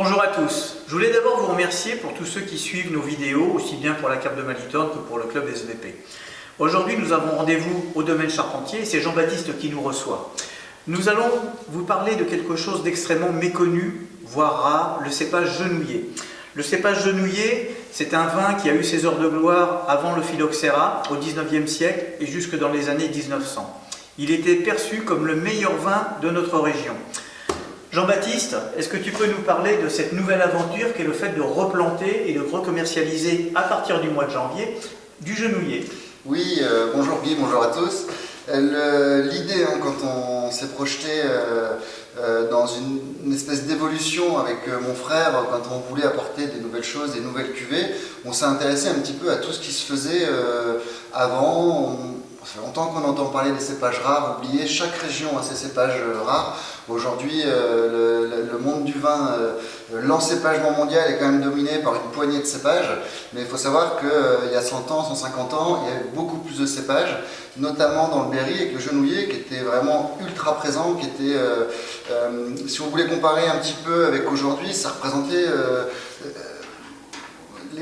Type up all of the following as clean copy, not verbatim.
Bonjour à tous. Je voulais d'abord vous remercier pour tous ceux qui suivent nos vidéos, aussi bien pour la Cape de Malitorne que pour le club SVP. Aujourd'hui, nous avons rendez-vous au domaine Charpentier et c'est Jean-Baptiste qui nous reçoit. Nous allons vous parler de quelque chose d'extrêmement méconnu, voire rare, le cépage genouillé. Le cépage genouillé, c'est un vin qui a eu ses heures de gloire avant le phylloxéra, au 19e siècle et jusque dans les années 1900. Il était perçu comme le meilleur vin de notre région. Jean-Baptiste, est-ce que tu peux nous parler de cette nouvelle aventure qui est le fait de replanter et de recommercialiser à partir du mois de janvier du genouillé? Oui, bonjour Guy, bonjour à tous. L'idée, quand on s'est projeté dans une espèce d'évolution avec mon frère, quand on voulait apporter des nouvelles choses, des nouvelles cuvées, on s'est intéressé un petit peu à tout ce qui se faisait avant. Ça fait longtemps qu'on entend parler des cépages rares, oubliez, chaque région a ses cépages rares. Aujourd'hui, le monde du vin, l'encépagement mondial est quand même dominé par une poignée de cépages, mais il faut savoir qu'il y a 100 ans, 150 ans, il y avait beaucoup plus de cépages, notamment dans le Berry avec le genouillé qui était vraiment ultra présent, qui était, si on voulait comparer un petit peu avec aujourd'hui, ça représentait...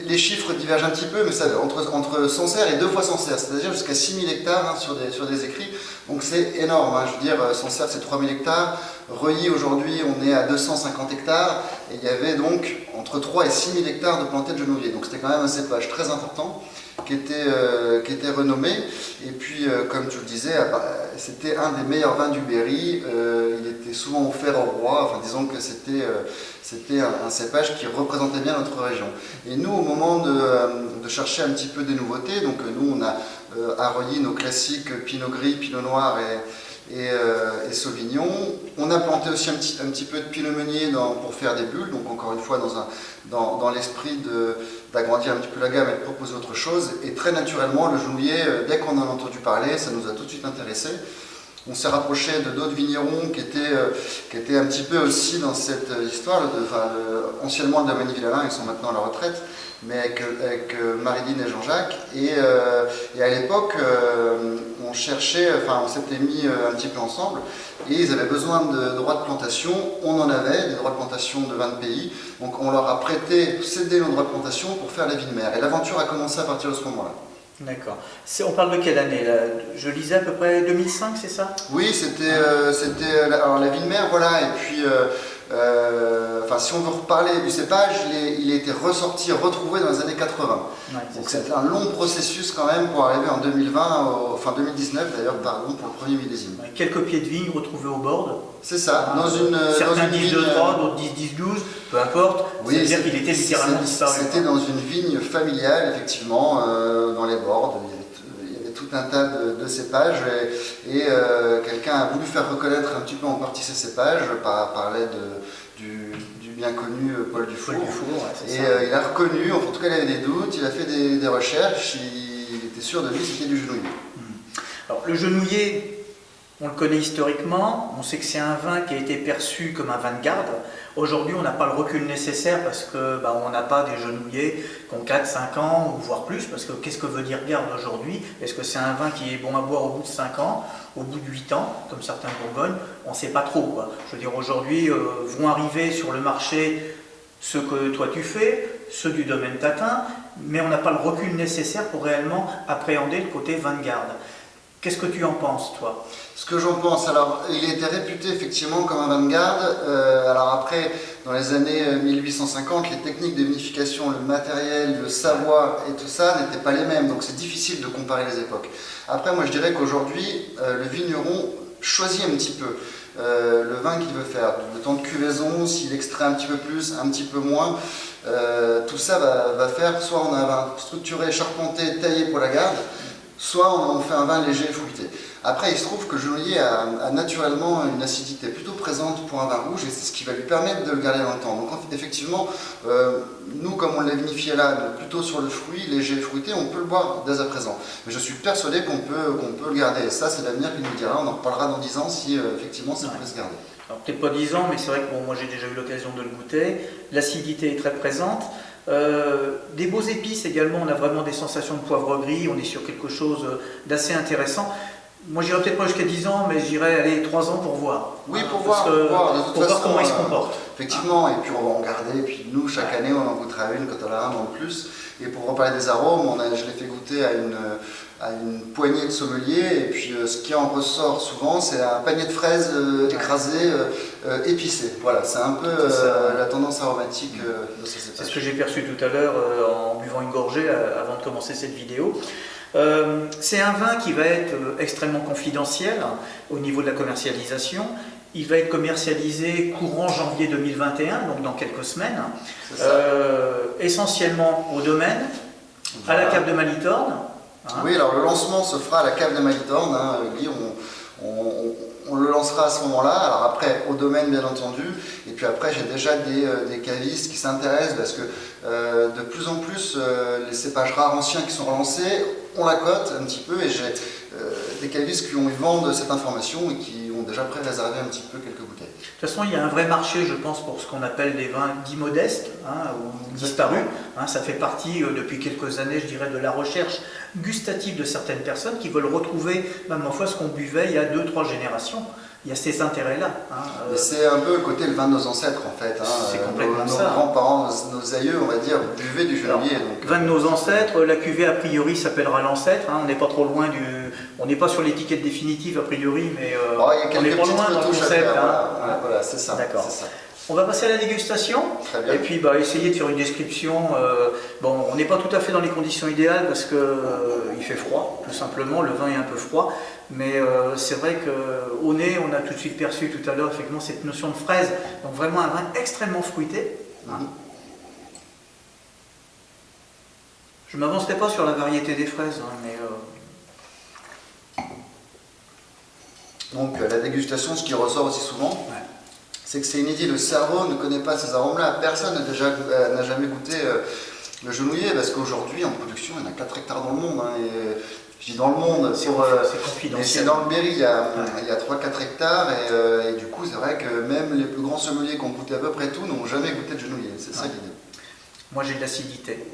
les chiffres divergent un petit peu, mais ça, entre Sancerre et 2 fois Sancerre, c'est-à-dire jusqu'à 6000 hectares sur des écrits, donc c'est énorme. Je veux dire, Sancerre c'est 3000 hectares, Reuilly aujourd'hui on est à 250 hectares, et il y avait donc entre 3 et 6000 hectares de plantés de genouillé, donc c'était quand même un cépage très important qui était renommé, et puis comme tu le disais, c'était un des meilleurs vins du Berry, il était souvent offert au roi, enfin disons que c'était un cépage qui représentait bien notre région. Et nous, au moment de chercher un petit peu des nouveautés, donc nous on a à Reuilly nos classiques Pinot Gris, Pinot Noir et Sauvignon. On a planté aussi un petit peu de Pinot Meunier pour faire des bulles, donc encore une fois dans l'esprit d'agrandir un petit peu la gamme et de proposer autre chose. Et très naturellement, le genouillé, dès qu'on en a entendu parler, ça nous a tout de suite intéressé. On s'est rapproché de d'autres vignerons qui étaient un petit peu aussi dans cette histoire, anciennement le domaine Villalin, ils sont maintenant à la retraite, mais avec Marilyn et Jean-Jacques. Et à l'époque, on s'était mis un petit peu ensemble, et ils avaient besoin de droits de plantation. On en avait, des droits de plantation de 20 pays, donc on leur a cédé nos droits de plantation pour faire la vie de mer. Et l'aventure a commencé à partir de ce moment-là. D'accord. On parle de quelle année là? Je lisais à peu près 2005, c'est ça? Oui, c'était la vie de mer, voilà. Et puis, si on veut reparler du cépage, il a été retrouvé dans les années 80. Ouais, donc c'était un long processus quand même pour arriver en 2019 d'ailleurs, pardon, pour le premier millésime. Ouais, quelques pieds de vigne retrouvés au bord. C'est ça, certains disent 2-3, d'autres disent 10-12, peu importe. Oui, c'est-à-dire qu'il était littéralement disparu. C'était dans une vigne familiale, effectivement, dans les bords. Il y avait tout un tas de cépages, et quelqu'un a voulu faire reconnaître un petit peu en partie ces cépages, parlait du bien connu Paul Dufour. Ouais, il a reconnu, en tout cas il avait des doutes, il a fait des recherches, il était sûr de lui, c'était du genouillé. Alors le genouillé, on le connaît historiquement, on sait que c'est un vin qui a été perçu comme un vin de garde. Aujourd'hui, on n'a pas le recul nécessaire parce qu'on n'a pas des genouillés qui ont 4-5 ans, voire plus, parce que qu'est-ce que veut dire garde aujourd'hui? Est-ce que c'est un vin qui est bon à boire au bout de 5 ans, au bout de 8 ans, comme certains Bourgognes? On ne sait pas trop, quoi. Je veux dire, aujourd'hui, vont arriver sur le marché ceux que toi tu fais, ceux du domaine Tatin, mais on n'a pas le recul nécessaire pour réellement appréhender le côté vin de garde. Qu'est-ce que tu en penses, toi? Ce que j'en pense, alors, il était réputé effectivement comme un vin de garde. Alors après, dans les années 1850, les techniques de vinification, le matériel, le savoir et tout ça n'étaient pas les mêmes, donc c'est difficile de comparer les époques. Après, moi je dirais qu'aujourd'hui, le vigneron choisit un petit peu le vin qu'il veut faire, le temps de cuvaison, s'il extrait un petit peu plus, un petit peu moins. Tout ça va faire, soit on a un vin structuré, charpenté, taillé pour la garde, soit on fait un vin léger et fruité. Après, il se trouve que le genouillé a naturellement une acidité plutôt présente pour un vin rouge, et c'est ce qui va lui permettre de le garder dans le temps. Donc effectivement, nous, comme on l'a vinifié là, plutôt sur le fruit, léger et fruité, on peut le boire dès à présent. Mais je suis persuadé qu'on peut le garder, et ça c'est l'avenir qui nous dira. On en reparlera dans 10 ans si effectivement ça peut se garder. Alors peut-être pas 10 ans, mais c'est vrai que moi j'ai déjà eu l'occasion de le goûter. L'acidité est très présente. Des beaux épices également, on a vraiment des sensations de poivre gris, on est sur quelque chose d'assez intéressant. moi j'irai peut-être pas jusqu'à 10 ans, mais j'irai aller 3 ans pour voir. Oui, Hein, pour voir, de toute pour façon, voir comment ils se comportent. Effectivement, et puis on va en garder, et puis nous, chaque année, on en goûtera une quand on a un en plus. Et pour reparler des arômes, je l'ai fait goûter à une poignée de sommeliers, et puis ce qui en ressort souvent, c'est un panier de fraises écrasé, épicé. Voilà, c'est un peu la tendance aromatique de ce cépage. C'est ce que j'ai perçu tout à l'heure en buvant une gorgée avant de commencer cette vidéo. C'est un vin qui va être extrêmement confidentiel au niveau de la commercialisation. Il va être commercialisé courant janvier 2021, donc dans quelques semaines, essentiellement au domaine, à la cave de Malitorne. Hein. Oui, alors le lancement se fera à la cave de Malitorne. Hein, Guy, on le lancera à ce moment-là. Alors après, au domaine bien entendu. Et puis après, j'ai déjà des cavistes qui s'intéressent parce que de plus en plus, les cépages rares anciens qui sont relancés, on la cote un petit peu. Et j'ai des cavistes qui ont eu vent de cette information et qui ont déjà pré-réservé un petit peu quelques bouteilles. De toute façon, il y a un vrai marché, je pense, pour ce qu'on appelle les vins dits modestes, hein, ou disparus. Hein, ça fait partie, depuis quelques années, je dirais, de la recherche gustative de certaines personnes qui veulent retrouver, même ma foi, ce qu'on buvait il y a 2-3 générations. Il y a ces intérêts-là. Hein, c'est un peu le côté le vin de nos ancêtres, en fait. Hein, c'est complètement ça. Nos grands-parents, nos aïeux, on va dire, buvaient du genouillet. Vin de nos ancêtres, la cuvée, a priori, s'appellera l'ancêtre. Hein, on n'est pas trop loin du... On n'est pas sur l'étiquette définitive, a priori, mais on n'est pas loin dans le concept. Hein. Voilà, c'est ça. D'accord. On va passer à la dégustation. Très bien. Et puis essayer de faire une description. Bon, on n'est pas tout à fait dans les conditions idéales parce qu'il fait froid, tout simplement. Le vin est un peu froid. Mais c'est vrai qu'au nez, on a tout de suite perçu tout à l'heure effectivement cette notion de fraise. Donc vraiment un vin extrêmement fruité. Hein. Je ne m'avancerai pas sur la variété des fraises, hein, mais... Donc la dégustation, ce qui ressort aussi souvent, c'est que c'est inédit. Le cerveau ne connaît pas ces arômes-là. Personne n'a jamais goûté le genouillet parce qu'aujourd'hui, en production, il y en a 4 hectares dans le monde. Hein, et, je dis dans le monde, c'est confidentiel. Mais c'est dans le Berry, il y a 3-4 hectares et du coup c'est vrai que même les plus grands sommeliers qui ont goûté à peu près tout n'ont jamais goûté de genouillet, c'est ça l'idée. Moi j'ai de l'acidité,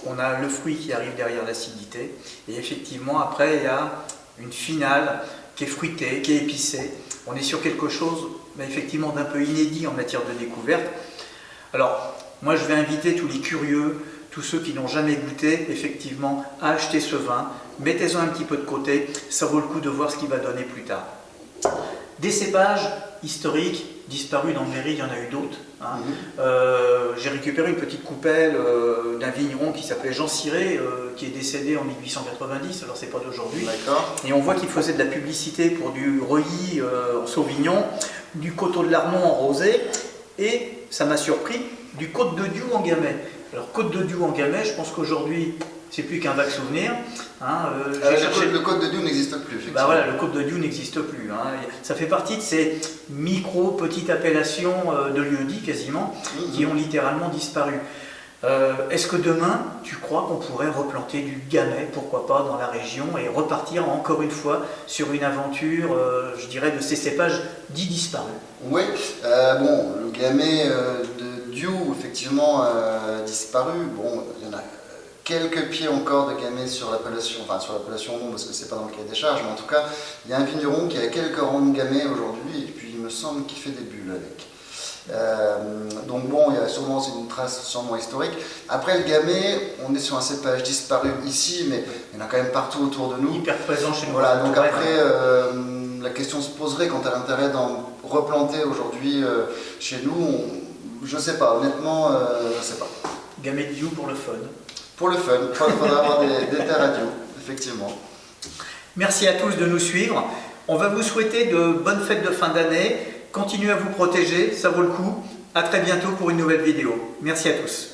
on a le fruit qui arrive derrière l'acidité et effectivement après il y a une finale qui est fruitée, qui est épicée, on est sur quelque chose effectivement d'un peu inédit en matière de découverte. Alors moi je vais inviter tous les curieux, tous ceux qui n'ont jamais goûté, effectivement, à acheter ce vin. Mettez-en un petit peu de côté, ça vaut le coup de voir ce qu'il va donner plus tard. Des cépages historiques, disparus dans le Berry, il y en a eu d'autres. Hein. J'ai récupéré une petite coupelle d'un vigneron qui s'appelait Jean Ciré, qui est décédé en 1890, alors c'est pas d'aujourd'hui. Et on voit qu'il faisait de la publicité pour du Reuilly en Sauvignon, du Coteau de l'Arnon en Rosé, et ça m'a surpris, du Côte de Diou en Gamay. Alors Côte de Diou en Gamay, je pense qu'aujourd'hui, c'est plus qu'un vague souvenir. Hein, le Côte de Diou n'existe plus. Voilà, le Côte de Diou n'existe plus. Hein. Ça fait partie de ces petites appellations de lieux-dits quasiment, qui ont littéralement disparu. Est-ce que demain, tu crois qu'on pourrait replanter du Gamay, pourquoi pas, dans la région et repartir encore une fois sur une aventure, je dirais, de ces cépages dits disparus? Oui, bon, le Gamay de Diou, effectivement, disparu. Bon, il y en a quelques pieds encore de Gamay sur l'appellation, non, parce que c'est pas dans le cahier des charges, mais en tout cas, il y a un vigneron qui a quelques rangs de Gamay aujourd'hui, et puis il me semble qu'il fait des bulles avec. Donc bon, il y a sûrement une trace sûrement historique. Après le Gamay, on est sur un cépage disparu ici, mais il y en a quand même partout autour de nous. Hyper présent chez nous. Voilà, donc après, la question se poserait quant à l'intérêt d'en replanter aujourd'hui chez nous. Je sais pas, honnêtement, je sais pas. Gamay de Diou pour le fun. Pour le fun, il faudra avoir des terres radio, effectivement. Merci à tous de nous suivre. On va vous souhaiter de bonnes fêtes de fin d'année. Continuez à vous protéger, ça vaut le coup. À très bientôt pour une nouvelle vidéo. Merci à tous.